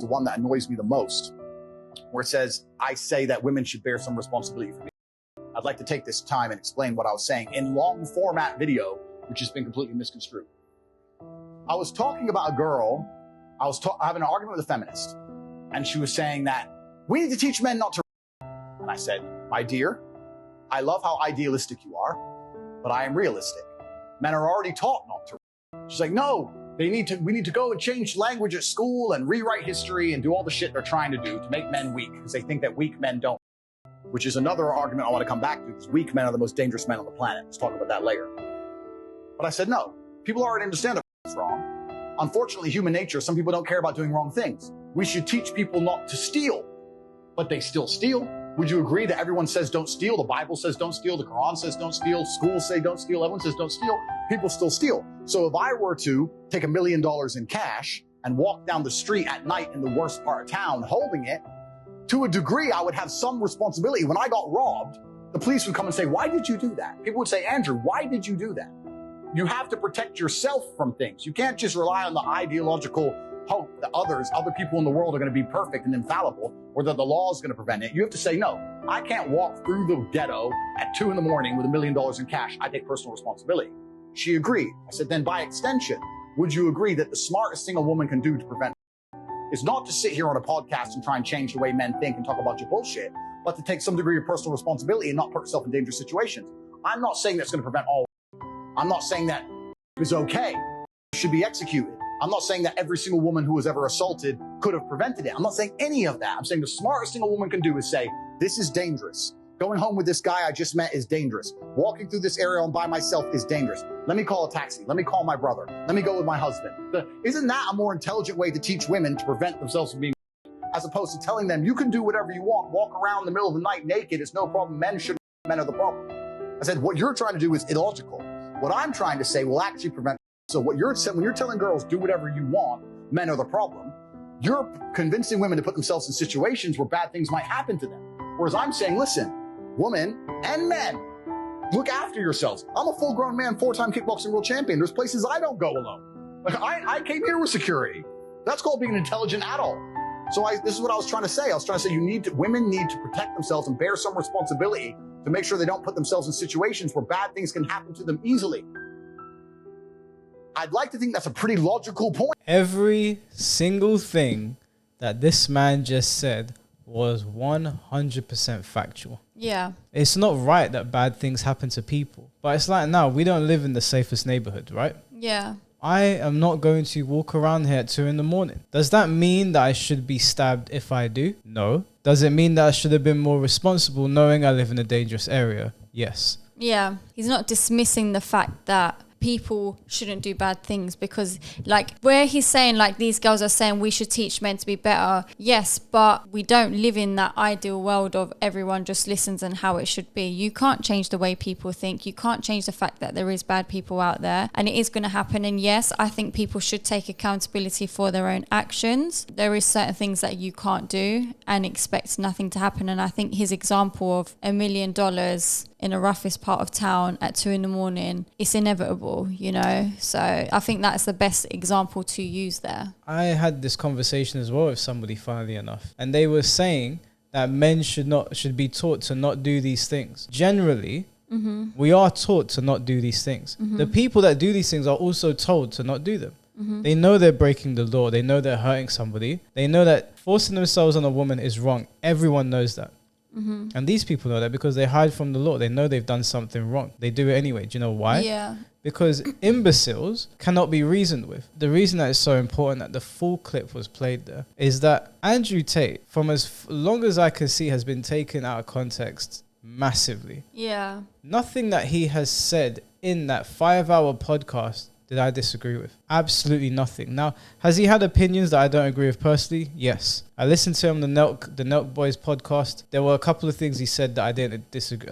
the one that annoys me the most, where it says, I say that women should bear some responsibility for me. I'd like to take this time and explain what I was saying in long format video, which has been completely misconstrued. I was talking about a girl. I was having an argument with a feminist, and she was saying that we need to teach men not to. And I said, my dear, I love how idealistic you are, but I am realistic. Men are already taught not to. She's like, no, we need to go and change language at school and rewrite history and do all the shit they're trying to do to make men weak, because they think that weak men don't. Which is another argument I want to come back to, because weak men are the most dangerous men on the planet. Let's talk about that later. But I said, no, people already understand that it's wrong. Unfortunately, human nature, some people don't care about doing wrong things. We should teach people not to steal, but they still steal. Would you agree that everyone says don't steal? The Bible says don't steal. The Quran says don't steal. Schools say don't steal. Everyone says don't steal. People still steal. So if I were to take $1 million in cash and walk down the street at night in the worst part of town holding it, to a degree, I would have some responsibility. When I got robbed, the police would come and say, why did you do that? People would say, Andrew, why did you do that? You have to protect yourself from things. You can't just rely on the ideological hope that other people in the world are going to be perfect and infallible, or that the law is going to prevent it. You have to say, no, I can't walk through the ghetto at 2 a.m. with $1 million in cash. I take personal responsibility. She agreed. I said, then by extension, would you agree that the smartest thing a woman can do to prevent is not to sit here on a podcast and try and change the way men think and talk about your bullshit, but to take some degree of personal responsibility and not put yourself in dangerous situations. I'm not saying that's going to prevent all. I'm not saying that it's okay, it should be executed. I'm not saying that every single woman who was ever assaulted could have prevented it. I'm not saying any of that. I'm saying the smartest thing a woman can do is say, this is dangerous. Going home with this guy I just met is dangerous. Walking through this area by myself is dangerous. Let me call a taxi. Let me call my brother. Let me go with my husband. Isn't that a more intelligent way to teach women to prevent themselves from being, as opposed to telling them, you can do whatever you want, walk around in the middle of the night naked, it's no problem, men are the problem. I said, what you're trying to do is illogical. What I'm trying to say will actually prevent. So what you're saying, when you're telling girls, do whatever you want, men are the problem, you're convincing women to put themselves in situations where bad things might happen to them. Whereas I'm saying, listen, women and men, look after yourselves. I'm a full-grown man, 4-time kickboxing world champion. There's places I don't go alone. Like I came here with security. That's called being an intelligent adult. So this is what I was trying to say. I was trying to say women need to protect themselves and bear some responsibility to make sure they don't put themselves in situations where bad things can happen to them easily. I'd like to think that's a pretty logical point. Every single thing that this man just said was 100% factual. Yeah. It's not right that bad things happen to people. But it's like, now, we don't live in the safest neighborhood, right? Yeah. I am not going to walk around here at 2 a.m. Does that mean that I should be stabbed if I do? No. Does it mean that I should have been more responsible knowing I live in a dangerous area? Yes. Yeah. He's not dismissing the fact that people shouldn't do bad things, because like where he's saying like these girls are saying we should teach men to be better, yes, but we don't live in that ideal world of everyone just listens and how it should be. You can't change the way people think. You can't change the fact that there is bad people out there, and it is going to happen. And yes, I think people should take accountability for their own actions. There is certain things that you can't do and expect nothing to happen. And I think his example of $1 million in the roughest part of town at 2 a.m, it's inevitable, you know? So I think that's the best example to use there. I had this conversation as well with somebody, funnily enough, and they were saying that men should be taught to not do these things. Generally, we are taught to not do these things. The people that do these things are also told to not do them. They know they're breaking the law. They know they're hurting somebody. They know that forcing themselves on a woman is wrong. Everyone knows that. And these people know that because they hide from the law. They know they've done something wrong. They do it anyway. Do you know why? Yeah. Because imbeciles cannot be reasoned with. The reason that it's so important that the full clip was played there is that Andrew Tate, from as long as I can see, has been taken out of context massively. Yeah. Nothing that he has said in that 5-hour podcast did I disagree with. Absolutely nothing. Now, has he had opinions that I don't agree with personally? Yes. I listened to him on the Nelk Boys podcast. There were a couple of things he said that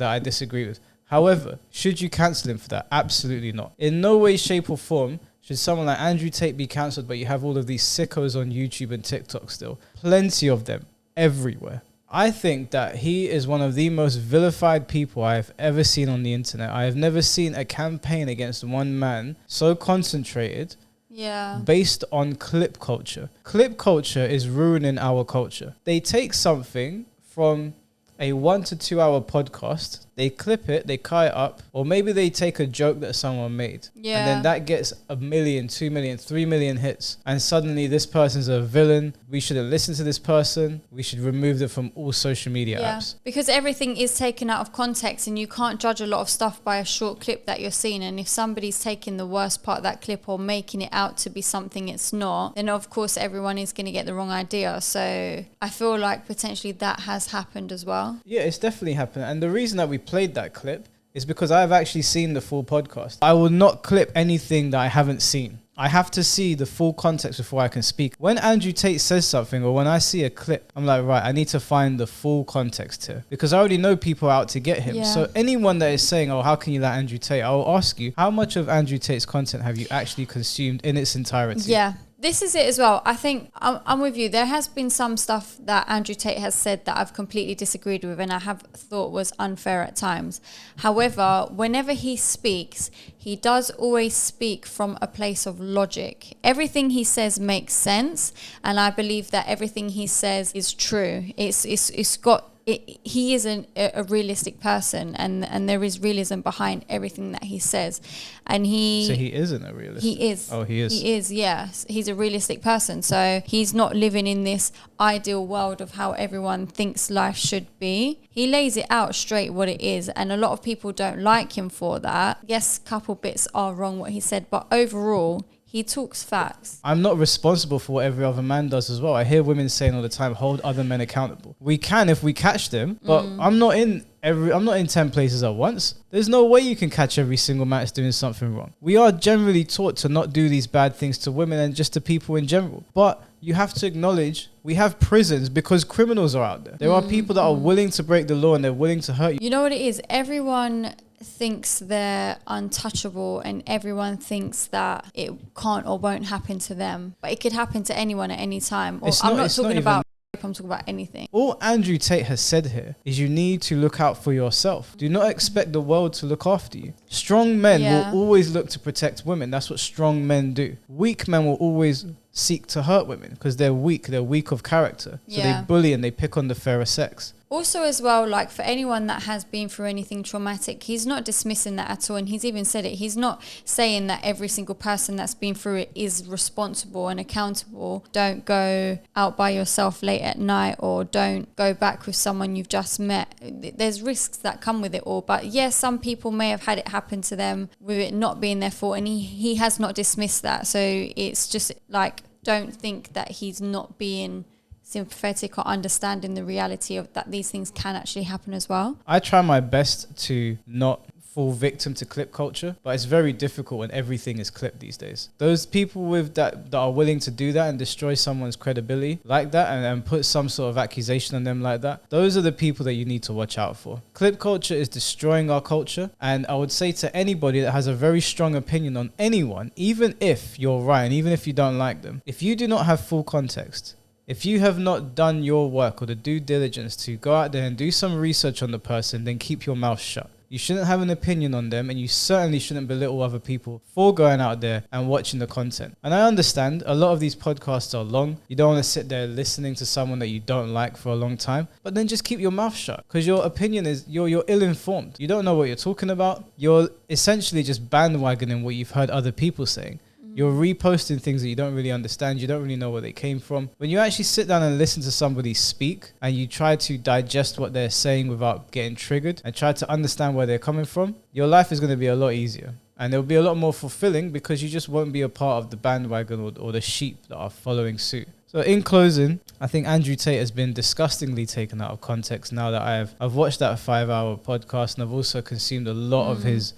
I disagree with. However, should you cancel him for that? Absolutely not. In no way, shape or form should someone like Andrew Tate be cancelled, but you have all of these sickos on YouTube and TikTok still. Plenty of them everywhere. I think that he is one of the most vilified people I have ever seen on the internet. I have never seen a campaign against one man so concentrated Yeah. based on clip culture. Clip culture is ruining our culture. They take something from a 1 to 2 hour podcast, they clip it, they cut it up, or maybe they take a joke that someone made. Yeah. And then that gets 1 million, 2 million, 3 million hits. And suddenly this person's a villain. We shouldn't listen to this person. We should remove them from all social media apps. Because everything is taken out of context and you can't judge a lot of stuff by a short clip that you're seeing. And if somebody's taking the worst part of that clip or making it out to be something it's not, then of course everyone is going to get the wrong idea. So I feel like potentially that has happened as well. Yeah, it's definitely happened. And the reason that we played that clip is because I've actually seen the full podcast. I will not clip anything that I haven't seen. I have to see the full context before I can speak. When Andrew Tate says something or when I see a clip, I'm like, right, I need to find the full context here because I already know people are out to get him. Yeah. So anyone that is saying, oh, how can you like Andrew Tate? I will ask you, how much of Andrew Tate's content have you actually consumed in its entirety? Yeah. This is it as well. I think I'm with you. There has been some stuff that Andrew Tate has said that I've completely disagreed with and I have thought was unfair at times. However, whenever he speaks, he does always speak from a place of logic. Everything he says makes sense, and I believe that everything he says is true. It's got... he is a realistic person, and there is realism behind everything that he says. And So he isn't a realist? He is. Oh, he is? He is, yes. He's a realistic person. So he's not living in this ideal world of how everyone thinks life should be. He lays it out straight what it is, and a lot of people don't like him for that. Yes, a couple bits are wrong what he said, but overall... he talks facts. I'm not responsible for what every other man does as well. I hear women saying all the time, hold other men accountable. We can if we catch them, but I'm not in 10 places at once. There's no way you can catch every single man that's doing something wrong. We are generally taught to not do these bad things to women and just to people in general. But you have to acknowledge we have prisons because criminals are out there. There are people that are willing to break the law and they're willing to hurt you. You know what it is? Everyone thinks they're untouchable and everyone thinks that it can't or won't happen to them, but it could happen to anyone at any time. Or I'm not talking about rape, I'm talking about anything. All Andrew Tate has said here is you need to look out for yourself. Do not expect the world to look after you. Strong men will always look to protect women. That's what strong men do. Weak men will always seek to hurt women because they're weak of character. So they bully and they pick on the fairer sex. Also as well, like for anyone that has been through anything traumatic, he's not dismissing that at all. And he's even said it. He's not saying that every single person that's been through it is responsible and accountable. Don't go out by yourself late at night or don't go back with someone you've just met. There's risks that come with it all. But yes, some people may have had it happen to them with it not being their fault. And he has not dismissed that. So it's just like, don't think that he's not being sympathetic or understanding the reality of that these things can actually happen as well. I try my best to not fall victim to clip culture, but it's very difficult when everything is clipped these days. Those people with that are willing to do that and destroy someone's credibility like that and put some sort of accusation on them like that, those are the people that you need to watch out for. Clip culture is destroying our culture, and I would say to anybody that has a very strong opinion on anyone, even if you're right and even if you don't like them, if you do not have full context, if you have not done your work or the due diligence to go out there and do some research on the person, then keep your mouth shut. You shouldn't have an opinion on them, and you certainly shouldn't belittle other people for going out there and watching the content. And I understand a lot of these podcasts are long. You don't want to sit there listening to someone that you don't like for a long time, but then just keep your mouth shut because your opinion is you're ill-informed. You don't know what you're talking about. You're essentially just bandwagoning what you've heard other people saying. You're reposting things that you don't really understand. You don't really know where they came from. When you actually sit down and listen to somebody speak and you try to digest what they're saying without getting triggered and try to understand where they're coming from, your life is going to be a lot easier. And it'll be a lot more fulfilling because you just won't be a part of the bandwagon or the sheep that are following suit. So in closing, I think Andrew Tate has been disgustingly taken out of context now that I've watched that 5-hour podcast, and I've also consumed a lot of his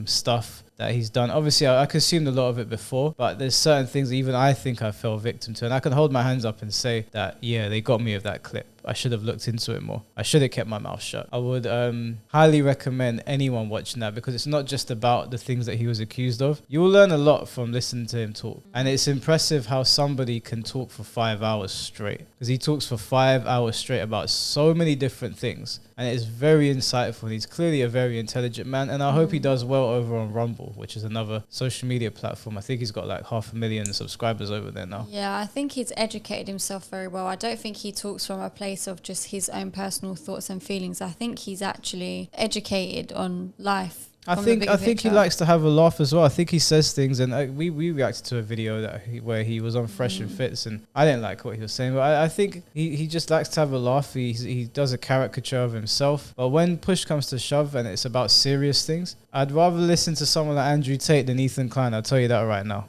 stuff that he's done. Obviously, I consumed a lot of it before, but there's certain things that even I think I fell victim to. And I can hold my hands up and say that, yeah, they got me with that clip. I should have looked into it more. I should have kept my mouth shut. I would highly recommend anyone watching that because it's not just about the things that he was accused of. You will learn a lot from listening to him talk. And it's impressive how somebody can talk for 5 hours straight, because he talks for 5 hours straight about so many different things. and it is very insightful. He's clearly a very intelligent man, and I hope he does well over on Rumble, which is another social media platform. I think he's got like 500,000 subscribers over there now. Yeah, I think he's educated himself very well. I don't think he talks from a place of just his own personal thoughts and feelings. I think he's actually educated on life. I think he likes to have a laugh as well. I think he says things, and we reacted to a video where he was on Fresh and Fits, and I didn't like what he was saying, but I think he just likes to have a laugh. He does a caricature of himself, but when push comes to shove and it's about serious things, I'd rather listen to someone like Andrew Tate than Ethan Klein. I'll tell you that right now.